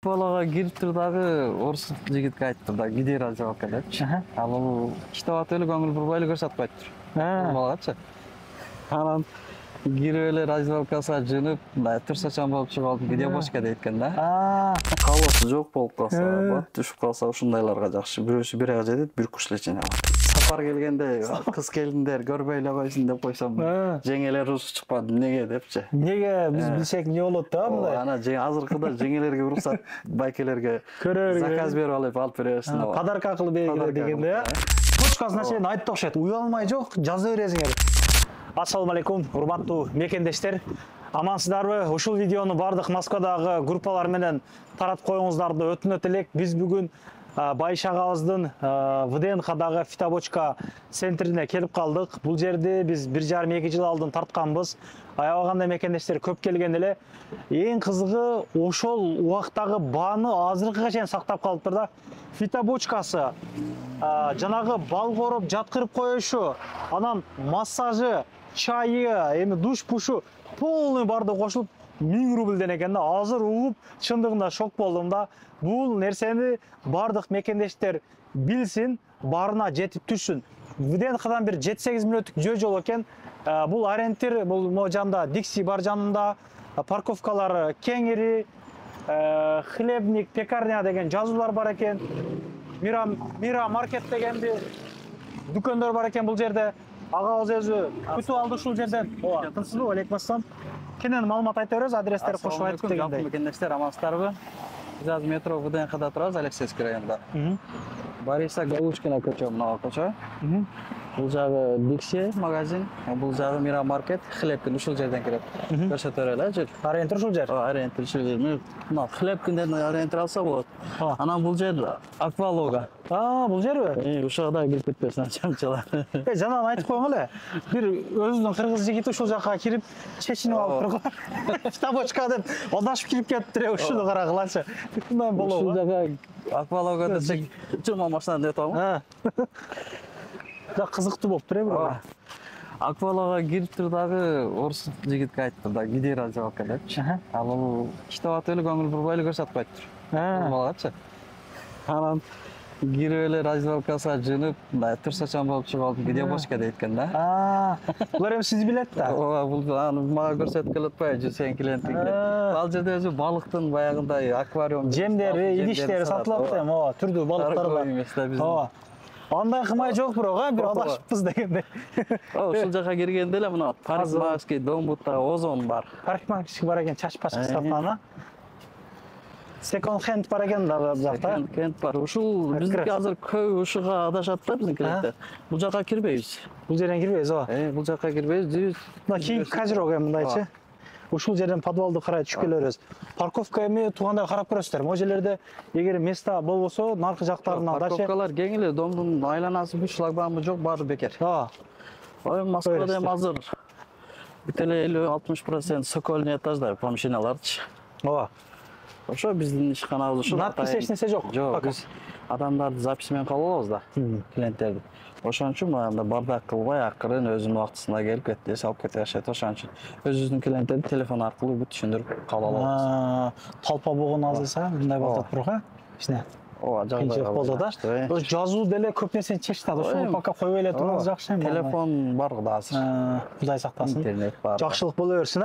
Балага кирип туруп дагы орус жигитке айтып да гидей раздевалка депчи. Ал бул иштеп эле көңүл бурбай эле көрсөтүп коюптур. Балагачы. Анан кирип эле раздевалкасына жынып, мындай турсачан болуп чыгып алып гидей бошка дейт экен да. Калоосу жок болуп калса, бат түшүп калса ушундайларга жакшы. Бирөөсү бир ага жетет, бир куш эле чейин алат. Сапар келгенде кыз келиндер көрбөй эле койсун деп койсом, жеңелер урушуп чыкпады эмнеге депчи. Эмнеге биз билсек эмне болот да мындай? Ана азыркыда жеңелерге уруксат, байкелерге заказ берип алып бересиң. Подарка кылып бергиле дегенде. Точкасына чейин айтты окшойт. Уялмай жок, жаза бересиңер. Ассаламу алейкум, урматтуу мекендештер. Амансыздарбы? Ушул видеону бардык Москвадагы группалар менен таратып коюңуздарды өтүнөт элек. Биз бүгүн Байыш агабыздын ВДНХдагы фитобочка центрине келип калдык. Бул жерди биз 1,5-2 жыл алдын тартканбыз. Аябаганда мекендештер көп келген эле. Эң кызыгы ошол убактагы бааны азыркыга чейин сактап калыптыр да. Фитобочкасы, жанагы бал короп жаткырып коюшу, анан массажы, чайы, эми душ-пушу полный барды кошулуп 1000 рубльден экен да. Азыр угуп чындыгында шок болдум да. Бул нерсени бардык мекендештер билсин, барына жетип түшсүн. ВДНХдан бир 7-8 мүнөттүк жол экен. Бул ориентир, бул жанда Дикси бар жанында, парковкалар кеңири, хлебник, пекарня деген жазуулар бар экен. Мира маркет деген бир дүкөндөр бар экен бул жерде. Агабыз өзү күтүп алды ушул жерден. Тынчсызбы? Алейкум ассалам. Кенен маалымат айта беребиз, адрестерди кошуп айтып дегендей. Мекендештер, амансыздарбы? Биз азыр метро ВДНХда турабыз, Алексеевский районунда. Бориса Галушкина көчө, мына көчө. Бул жагы Дикси магазин, бул жагы Мира маркет, хлебкин ушул жерден кирет. Көрсөтөр эле жер. Ориентир ушул жер. Ориентир ушул жер. Мына хлебкинден ориентир алса болот. Анан бул жер Аквалога. Бул жерби? Ушуга да кирип кетпесин, чамчылар. Жанагы айтып коюң эле. Бир өзүнүн кыргыз жигити ушул жака кирип, чечинип алып турган. Фитобочка деп одашып кирип кетиптир, ушуну карагылачы. Мындай болобу? Ушул жака Аквалога десек, чурма машина деп атабы? Да кызыктуу болуптур бирок. Аквалага кирип туруп дагы орус жигитке айтып да гидей раздевалка депчи. Ал бул иштеп эле көңүл бурбай эле көрсөтүп коюптур. Балагачы. Анан кирип эле раздевалкасына жынып, мындай турсачан болуп чыгып алып гидей бошка дейт экен да. Булар эми сизди билет да. Бул мага көрсөтүп келип атпайбы, жүрсөң клиентиң. Ал жерде өзү балыктын баягындай аквариум, жемдери, идиштери сатылат да, түрдүү балыктар бар. Андай кымай жок бирок, бир адашыппыз дегенде. Ушул жака киргенде эле мына парикмахерский, Домбутта, Озон бар. Парикмахерский бар экен, чач пачка сатылган. Second hand бар экен да жакта. Second hand бар. Ушул биздики азыр көбү ушуга адашат да биздин клиенттер. Бул жака кирбейбиз. Бул жерден кирбейбиз, ооба. Бул жака кирбейбиз. Мына кийин кажырок эми мындайчы. Ушул жерден подвалды карай түшүп келе беребиз. Парковка эми туугандай карап көрөсүздөр. Могу жерлерде эгер место болбосо, наркы жактарына дачы. Парковкалар кең эле, домдун айланасы бүт шлагбауму жок, баары бекер. Ой, Москвада эми азыр бүт эле 50-60% сокольный этажда помещенияларчы. Ооба. Ошо биздин ишканабыз ушу. Надпись эч нерсе жок. Жок, биз адамдарды запись менен кабыл алабыз да, клиенттерди. Ошон үчүн мында бардак кылбай, акырын өзүнүн убактысында келип кетти, алып кете баштайт. Ошон үчүн өзүбүздүн клиенттерди телефон аркылуу бүт түшүндүрүп кабыл алабыз. Толпа болгон азырса мындай болот бирок, кичине. Ооба, жагдай болду да. Жазуу деле көп нерсени чечти. Ошону пока коюп эле турганыбыз жакшы эми. Телефон бар да азыр. Кудай сактасын. Интернет бар. Жакшылык боло берсин,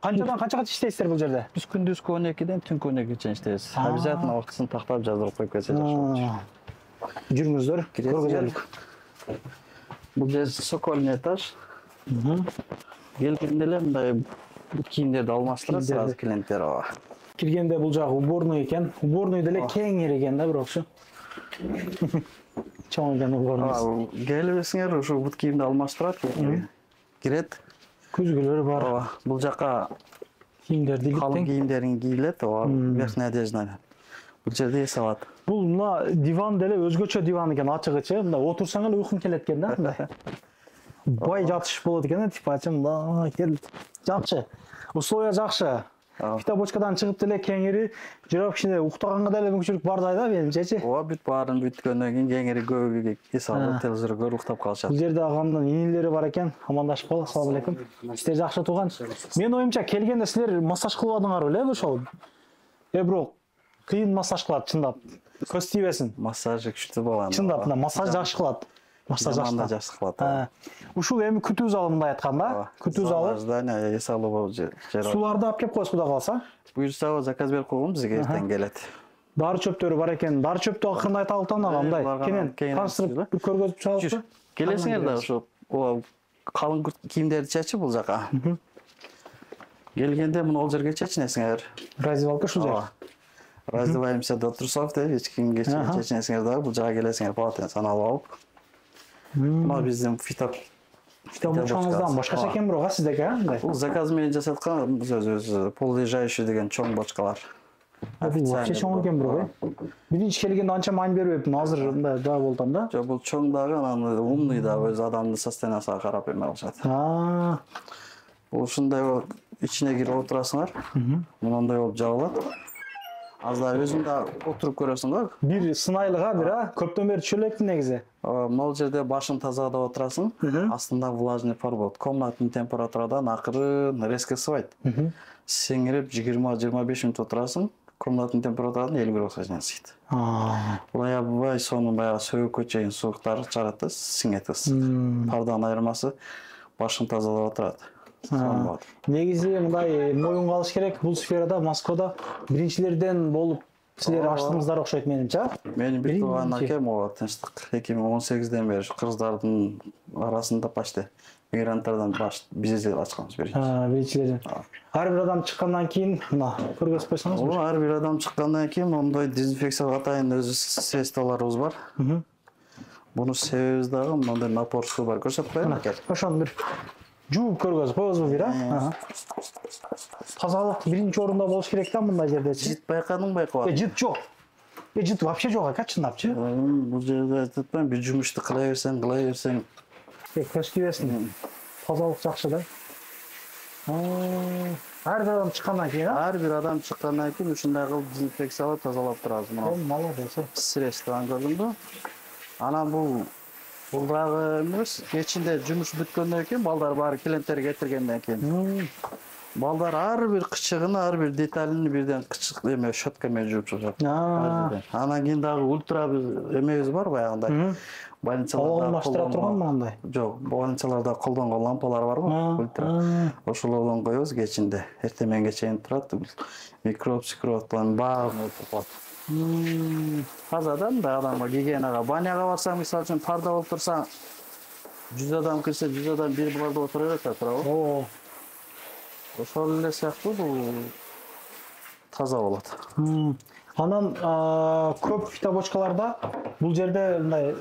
Канчадан канчага иштейсиздер бул жерде? Биз күндүзгү 12ден түнкү 12ге чейин иштейбиз. Обязательно убактысын тактап жаздырып коюп кетсе жакшы болот. Жүрүңүздөр, көргөзөлүк. Бул жер сокольный этаж. Келгенде эле мындай бут кийимдерди алмаштырат сразу клиенттер. Киргенде бул жагы уборный экен. Уборный деле кеңири экен да бирокчу. Чоң экен уборный. Келбесиңер, ушу бут кийимди алмаштырат. Кирет. Күзгүлөр бар. Бул жака кийимдерди илип, калың кийимдерин кийилет, верхняя одежда. Бул жерде эс алат. Бул мына диван деле өзгөчө диван экен, ачыгычы. Мында отурсаң эле уйкуң келет экен да, мындай. Бай жатыш болот экен, типа мындай келип. Жакшы. Условия жакшы. Фитобочкадан чыгып деле кеңири, жүрөп кичине уктаганга деле мүмкүнчүлүк бардай да, менимчечи. Ооба, бүт баарын бүткөндөн кийин кеңири көбү эс алып, телевизор көрүп уктап калышат. Бул жерде агамдын инилери бар экен. Амандашып кал. Ассаламу алейкум. Иштер жакшы туган. Мен оюмча келгенде силер массаж кылып алдыңарбы эле ошол? Бирок кыйын массаж кылат чындап. Көз тийбесин. Массажы күчтүү болгон. Чындап мына массаж жакшы кылат. Массаж Жаманда жакшы. жакшы кылат. Ушул эми күтүү залында айтканда, күтүү залы Здание эс алуу жер. суларды алып келип коесуз Кудай калса. Буюрса заказ берип койгон бизге эртең келет. Дары чөптөрү бар экен. Дары чөптү акырында айта алтан ага мындай. Кенен таныстырып көргөзүп чыгабызбы? Келесиңер да ошо калың кийимдерди чечип бул жака. Келгенде муну ол жерге чечинесиңер. Раздевалка ушул жер. Раздеваемся до трусов деп эч кимге чечинесиңер да бул жака келесиңер полотенцени алып алып. Мына биздин Бочкаңыздан башкача экен бирок, сиздеки, мындай. бул заказ менен жасаткан өзү полулежающий деген чоң бочкалар. Вообще чоң экен бирок, биринчи келгенде анча маани бербептим, азыр мындай жай болдум да. Жок, бул чоң дагы, анан умный да өз адамдын состояниясына карап эме алышат. Бул ушундай ичине кирип отурасыңар. Мындай болуп жабылат. Азда өзүң да отуруп көрөсүң го. Бир сынайлыга бир, көптөн бери түшүлөптү негизи. Могул жерде башың тазалап отурасың, астында влажный пар болот. Комнатный температурадан акырын резко ысыбайт. Сеңирип 20-25 мүнөт отурасың, комнатный температурадан 50 градусга чейин ысыйт. Бул аябай сонун баягы сөөгкө чейин сууктар чыгарат да, сиңет ыс. Пардан айырмасы башың тазалап отурат. Негизи мындай моюнга алыш керек, бул сферада Москвада биринчилерден болуп силер ачтыңыздар окшойт менимче. Менин бир тууган акем тынчтык 2018ден бери кыргыздардын арасында почти мигранттардан биз ачканбыз биринчилерден. Ар бир адам чыккандан кийин мына көргөзүп койсоңуз. Ар бир адам чыккандан кийин мондой дезинфекцияга атайын өзү средстволорубуз бар. Буну себебибиз дагы мындай напор суу бар. Көрсөтүп коеюн аке. Ошону бир жууп көргөзүп коебузбу бир, тазалык биринчи орунда болуш керек да мындай жердечи. Жит байкадың байкабадың? Жит жок. Жит вообще жок ака, чындапчы. Бул жерде айтатпайм, бир жумушту кыла берсең. Көз тийбесин. Тазалык жакшы да. Ар бир адам чыккандан кийин, Ар бир адам чыккандан кийин ушундай кылып дезинфекциялап тазалап турабыз. Мына молодец. средствоны көрдүңбү? Анан бул дагы эмес, кечинде жумуш бүткөндөн кийин балдар баары клиенттер кетиргенден кийин балдар ар бир кычыгын, ар бир деталин бирден кычык эме щетка менен жууп чыгышат. Анан кийин дагы ультра эмебиз бар баягындай. Больницаларда алмаштыра турганбы андай? Жок, больницаларда колдонгон лампалар барбы? Ультра. Ошолордон коебуз кечинде. Эртең мененге чейин турат. Микроб-сикробдон баарын өтүп Таза да адамга гигиенага, баняга барсаң, мисалы үчүн парда болуп турса, 100 адам кирсе, 100 адам бир буларда отура берет да, туурабы? Ошол эле сыяктуу бул таза болот. Анан көп фитобочкаларда бул жерде мындай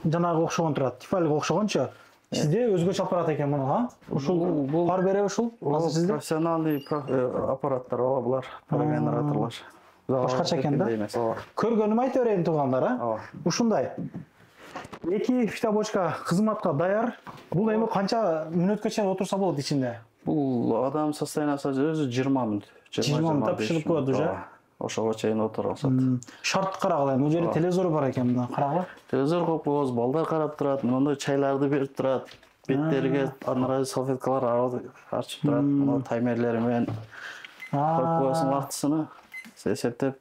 жанагы окшогон турат, тифальга окшогончу. Сизде өзгөчө аппарат экен муну, Ушул пар береби ушул? Азыр сизде профессионалдый аппараттар булар, парогенераторлор. Башкача экен да? Көргөнүм айта берейин туугандар, ушундай. Эки фитобочка кызматка даяр. Бул эми канча мүнөткө чейин отурса болот ичинде? Бул адам состояниясы өзү 20 мүнөт. 20 мүнөттө пиширип коет уже. Ошого чейин отура алышат. Шарт карагыла, бул жерде телевизор бар экен, мына карагыла. Телевизор коюп коебуз, балдар карап турат, мындай чайларды берип турат. Беттериге анрай салфеткалар ачып турат, мына таймерлери менен коюп коесуң убактысыны. Эсептеп.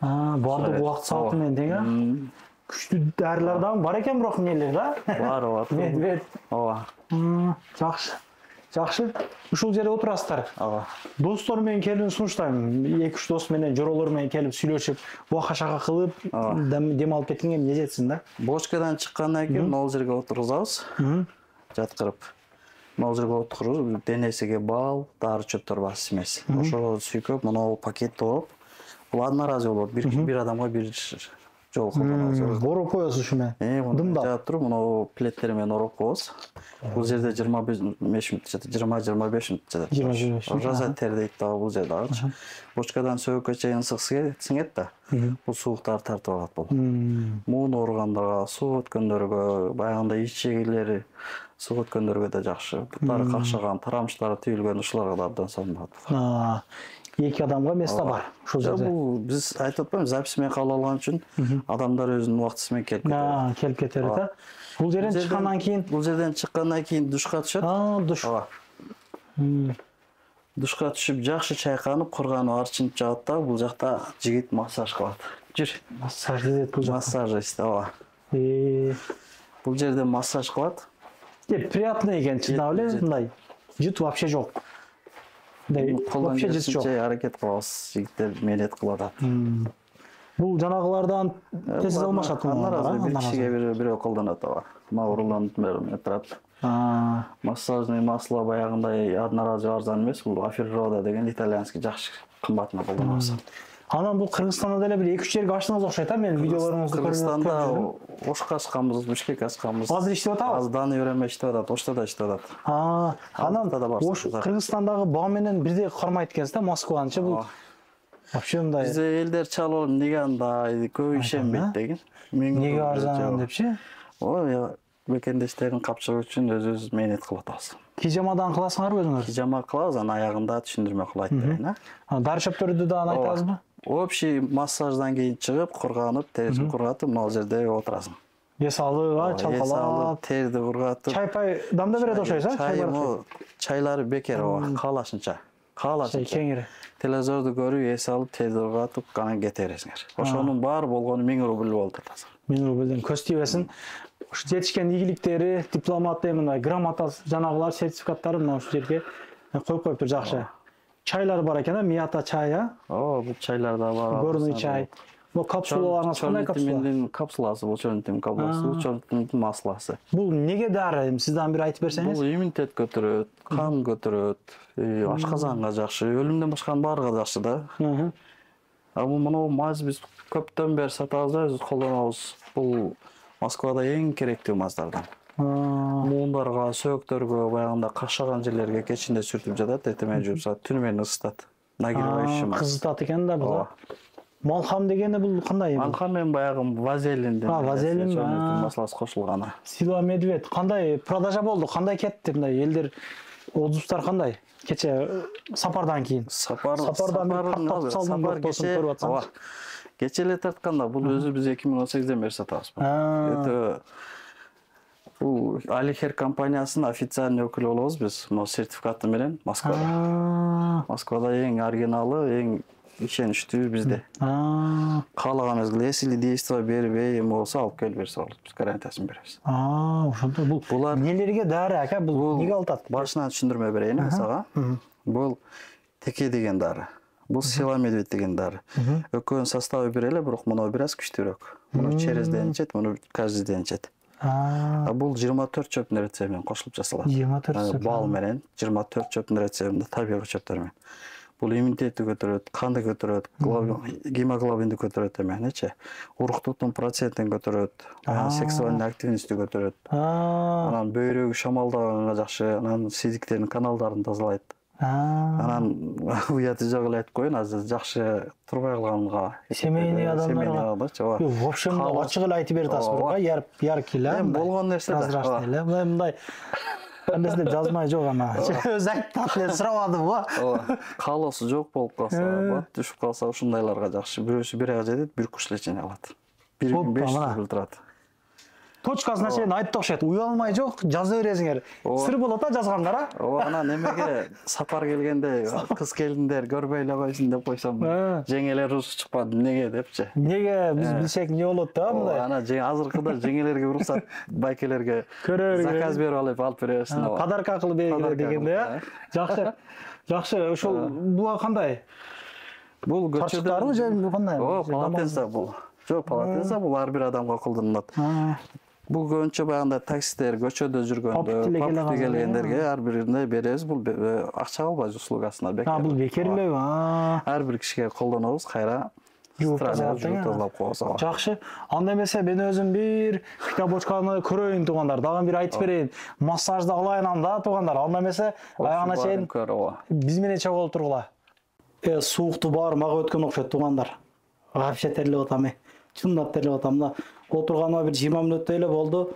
Бардык убакыт сааты менен тең, күчтүү дарылар дагы бар экен, бирок эмнелер да? Бар. Мед. Ооба. Жакшы. Ушул жерде отурасыздар. Ооба. Достор менен келип сунуштайм. 2-3 дос менен, жоролор менен келип сүйлөшүп, буга-шака кылып, дем алып кеткенге эмне жетсин да? Бочкадан чыккандан кийин могул жерге отургузабыз. Жаткырып. Могул жерге отуруп, денесиге бал, дары чөптөр бар смесь. Ошого сүйкөп, мына пакетти ороп, бул одноразовый болот. Бир адамга бир жолу колдонобуз. Ороп коесуз ушу менен. Дымдап жаап туруп, мына плеттер менен ороп коебуз. Бул жерде 25 мүнөт жатат, 20-25 мүнөт жатат. 25. Жаза тердейт дагы бул жерде ачы. Бочкадан сөөгкө чейин сиңет да. Бул сууктар тартып алат болот. Муун ооругандарга, суу өткөндөргө, баягындай ичегилери суу өткөндөргө да жакшы. Буттары какшаган, тарамыштары түйүлгөн ушуларга да абдан сонун. Эки адамга место бар ушул жерде. Бул биз айтып атпаймбы, запись менен кабыл алган үчүн адамдар өзүнүн убактысы менен келип кетет. Келип кетет да. Бул жерден чыккандан кийин душка түшөт. Душ. Душка түшүп, жакшы чайканып, курганып, арчынып жаат да, бул жакта жигит массаж кылат. Жүр. Массаж дейт бул жакта. Массажист, ооба. Бул жерде массаж кылат. Приятный экен, чындап эле, мындай. Жут вообще жок. Вообще жут жок. Аракет кылабыз, жигиттер мелет кылып атат. Бул жанагылардан тез алмашат мына. Бир кишиге бирөө колдонот, ооба. Маурланып турат. Массажный масло баягындай одноразовый арзан эмес, бул Аферрода деген итальянский жакшы кымбатына колдонобуз. Анан бул Кыргызстанда деле бир 2-3 жерге ачтыңыз окшойт, менин видеолоруңузду көрүп жүрдүм. Кыргызстанда Ошко ачканбыз, Бишкекке ачканбыз. Азыр иштеп атабыз? Азыр даны береме иштеп атат, Ошто да иштеп атат. Анан Кыргызстандагы баа менен бирдей кармайт экенсиз да, Москванычы бул. Вообще мындай. Бизде элдер чалып, неге андай көп ишенбейт деген. Неге арзан депчи? Ой, бекендештерин капчыгы үчүн өзүбүз мээнет кылып атабыз. Пижамадан кыласыңарбы өзүңөр? Пижама кылабыз, анан аягында түшүндүрмө кылайт деген, Дары чөптөрдү да айтасызбы? Общий массаждан кийин чыгып, курганып, терисин кургатып, мына жерде отурасың. Эс алып, чалкалап, терди кургатып. Чай дамда берет окшойсуз, чайлары бекер, каалашынча. Каалашынча. Кеңири. Телевизорду көрүп, эс алып, терди кургатып, анан кете бересиңер. Ошонун баары болгону 1000 рубль болду азыр. 1000 рубльден көз тийбесин. Ушу жетишкен ийгиликтери, дипломаты, мындай грамота жанагылар, сертификаттары мына ушул жерге коюп коюптур, жакшы. Чайлар бар экен, Мията чай, бул чайлар да бар. Горный чай. Бул капсулаларыңыз кандай капсула? Капсуласы, бул чөнтүм капсуласы, бул чөнтүм масласы. Бул неге дары? Сизден бир айтып берсеңиз? Бул иммунитет көтөрөт, кан көтөрөт, ашказанга жакшы, өлүмдөн башканын баарыга жакшы да. Бул мына маз биз көптөн бери сатабыз да, өзүбүз колдонобуз. Бул Москвада эң керектүү маздардан. Муундарга, сөөктөргө, баягында кашаган жерлерге кечинде сүртүп жатат, эртең жууп салат, түнү менен ысытат. Нагревающий. Кызытат экен да бул. Малхам дегени бул кандай? Малхам мен баягы вазелин деп. Вазелин масласы кошулган. Сила медведь кандай продажа болду? Кандай кетти мындай элдер? Отзывдар кандай? Кече сапардан кийин. Сапардан көрүп атсам. Кече эле тартканда бул өзү биз 2018ден бери сатабыз. Это бул Алихер компаниясынын официальный өкүлү болобуз биз. Мына сертификаты менен Москвада. Москвада эң оригиналы, эң ишеничтүү бизде. Каалаган мезгилде если действо бербей болсо алып келип берсе болот. Биз гарантиясын беребиз. Ошондо бул нелерге дары ака? Бул неге алтат? Башынан түшүндүрмө берейин сага. Бул теке деген дары. Бул сила медведь деген дары. Экөөнүн составы бир эле, бирок мына бир аз күчтүүрөөк. Муну через ден ичет, муну каждый ден ичет. Бул 24 чөптүн рецептинен кошулуп жасалат. 24 чөп. Бал менен 24 чөптүн рецептинде табигый чөптөр менен. Бул иммунитетти көтөрөт, канды көтөрөт, гемоглобинди көтөрөт эменечи. Уруктуктун процентин көтөрөт, сексуальный активностьти көтөрөт. Анан бөйрөгү шамалдаганга жакшы, анан сизиктердин каналдарын тазалайт. Анан уяты жок эле айтып коеюн, азыр жакшы турбай калганга. Семейный адамдарга. В общем, ачык эле айтып берип атасызбы, ярк эле. Болгон нерсе да. Мындай эмес деп жазмай жок ана. Өзү айтат эле сурабадымбы? Каалоосу жок болуп калса, бат түшүп калса ушундайларга жакшы. Бирөөсү бир айга жетет, бир куш эле чейин алат. 1500 рубль турат. Точкасына чейин айтты окшойт. Уялмай жок, жаза бересиңер. Сыр болот да жазгандар, Анан эмеге сапар келгенде кыз келиндер көрбөй эле койсун деп койсом, жеңелер урушуп чыкпады, неге депчи. Неге биз билсек эмне болот да мындай? Анан азыркыда жеңелерге уруксат, байкелерге заказ берип алып беребиз. Подарка кылып бергиле дегенде, Жакшы. Жакшы, ошол буга кандай? Бул көчөдөрбү же кандай? Полотенце бул. Жок, полотенце бул ар бир адамга колдонулат. Бул көбүнчө баягында такситтер көчөдө жүргөндө, папки келгендерге ар бирине беребиз. Бул акча албайбыз услугасына бекер. Бул бекер эле. Ар бир кишиге колдонобуз, кайра тазалап коебуз. Жакшы. Анда эмесе мен өзүм бир китабочканы көрөйүн туугандар, дагы бир айтып берейин. Массажды алайын анда туугандар. Анда эмесе аягына чейин биз менен чогулуп тургула. Суукту баары мага өткөн окшойт туугандар. Вообще терлеп атам. Чындап терлеп атам да. Отурганыма бир 20 мүнөттөй эле болду.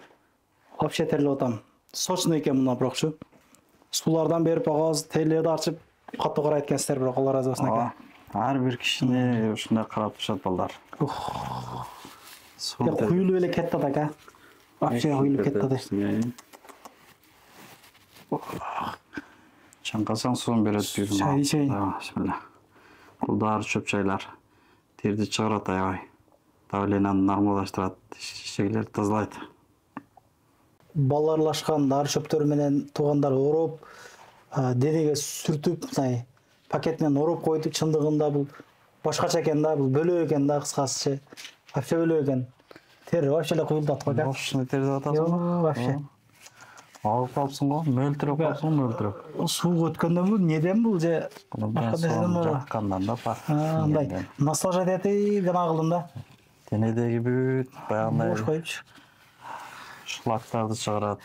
Вообще терлеп атам. Сочный экен мына бирокчу. Суулардан берип агабыз, терлеп арчып, катуу карайт экенсиздер, бирок Алла разы болсун ака. Ар бир кишини ушундай карап турушат балдар. Куюлуп эле кетти ака. Вообще куюлуп кетти. Чаңкасаң суын берет бүйрүм. Çay içeyim. Bismillah. Бул дары чөп чайлар терди чыгарат аябай. Давленияны нормалаштырат, ишеглерди тазалайт. Баларлашкан дары чөптөр менен туугандар ороп, денеге сүртүп, мындай пакет менен ороп койду. Чындыгында бул башкача экен да, бул бөлөк экен да, кыскасы. Вообще бөлөк экен. Тери вообще эле куюлдат го да. Ошону терди атасың го? Вообще. Агып калыпсың го? Мөлтүрөп калыпсың, мөлтүрөп. Сууга өткөндөн бул неден бул же? Жаккандан да бар. Мындай наслаждать гана кылдым да. Денедеги бүт баягындай Бош коюпчу. шлактарды чыгарат,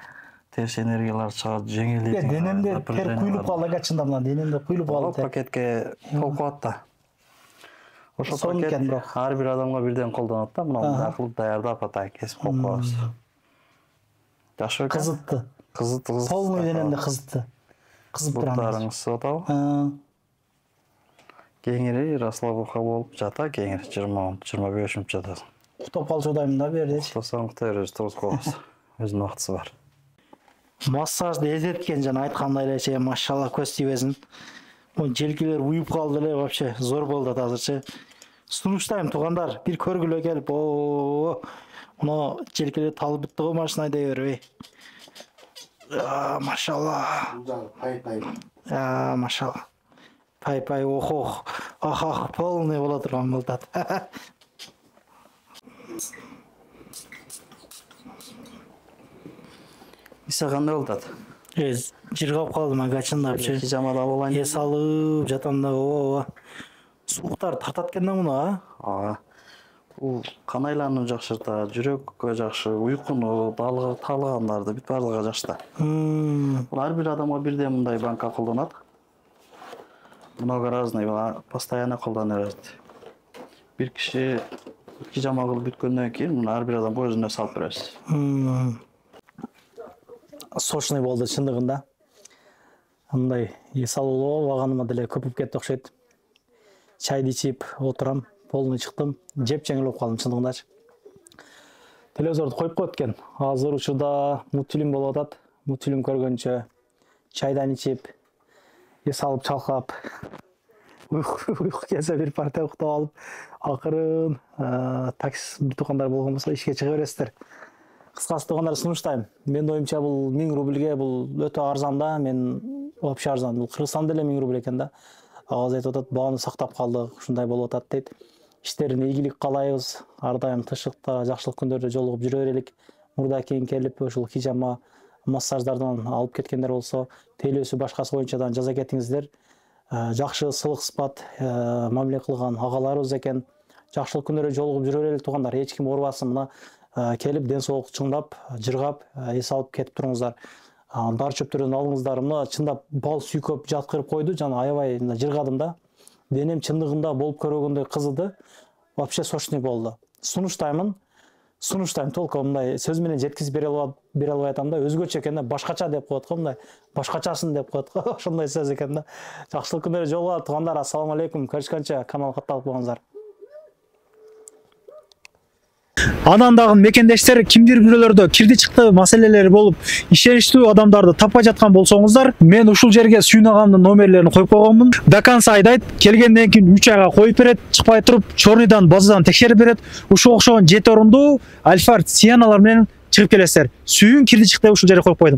терс энергияларды чыгарат, жеңилдейт. Денемде тер куюлуп калды, чында мына денемде куюлуп калды. Пакетке толуп калат да. Ошо Сонун пакет экен бирок. ар бир адамга бирден колдонот да, мына кылып даярдап атай кесип коюп коебуз. Жакшы экен. Кызытты. Кызыт. Полный денемде кызытты. Кызып турам. Буттарың ысып атабы? Кеңири расслабуха болуп жата, кеңири 20-25 мүнөт жатат. Уктап калчу дайым да бердичи. Уктасаң уктай беребиз, туруп коебуз. Өзүнүн убактысы бар. Массажды эзеткен жана айткандай эле, машалла көз тийбесин. Бул желкелер уюп калды эле, вообще зор болду азырчы. Сунуштайм туугандар, бир көргүлө келип, мына желкелер талып бүттү го машина дей бербей. Машалла. Машалла. Пай, ох, полный боло турган болот. Иса кандай болуп атат? Жыргап калдым ага чындапчы. Пижамада болайын. Эс алып жатам да, сууктар тартат экен да муну, Бул кан айланууну жакшыртат, жүрөккө жакшы, уйкуну, таалгандарды бүт баардыгы жакшы да. Бул ар бир адамга бирден мындай банка колдонот. Много разный, постоянно колдона берет. Бир киши пижама кылып бүткөндөн кийин муну ар бир адамга өзүнө салып беребиз. Сочный болду чындыгында. Мындай эс алуу убагыныма деле көпүп кетти окшойт. Чайды ичип отурам, полный чыктым, жеп жеңил болуп калдым чындыгындачы. Телевизорду коюп койт экен. Азыр учурда мультфильм болуп атат. Мультфильм көргөнчө чайдан ичип, эс алып чалкап, уйку келсе бир парта уктап алып, акырын такси туугандар болгон болсо ишке чыга бересиздер. Кыскасы туугандар сунуштайм. Менин оюмча бул 1000 рубльге бул өтө арзан да, мен вообще арзан. Бул Кыргызстанда эле 1000 рубль экен да. Агыз айтып атат, бааны сактап калдык, ушундай болуп атат дейт. Иштерине ийгилик каалайбыз. Ар дайым тышыкта, жакшылык күндөрдө жолугуп жүрө берелик. Мурда кийин келип ушул хижама массаждардан алып кеткендер болсо, тейлөөсү башкасы боюнчадан жаза кетиңиздер. Жакшы сылык сыпат мамиле кылган агаларыбыз экен. Жакшылык күндөрдө жолугуп жүрө берелик туугандар. Эч ким оорубасын. Мына келип ден соолук чыңдап, жыргап, эс алып кетип туруңуздар. Дары чөптөрдөн алыңыздар. Мына чындап бал сүйкөп жаткырып койду, жана аябай жыргадым да. Денем чындыгында болуп көргөндөй кызыды. Вообще сочный болду. Сунуштайм толку мындай сөз менен жеткизип бере албай атам да. Өзгөчө экен да, башкача деп коет го, мындай башкачасын деп коет го. Ошондой сөз экен да. Жакшылык күндөрү жолугат туугандар. Ассаламу алейкум. Көрүшкөнчө Камал Катталов болуңуздар. Анан дагы мекендештер кимдир бирөөлөрдө кирди чыкты маселелери болуп, ишеничтүү адамдарды таппай жаткан болсоңуздар, мен ушул жерге Сүйүн агамдын номерлерин коюп койгонмун. До конца айдайт, келгенден кийин 3 айга коюп берет, чыкпай туруп, чорныйдан, базадан текшерип берет. Ушул окшогон 7 орундуу Альфард Сиеналар менен чыгып келесиздер. Сүйүн кирди чыкты ушул жерге коюп койдум.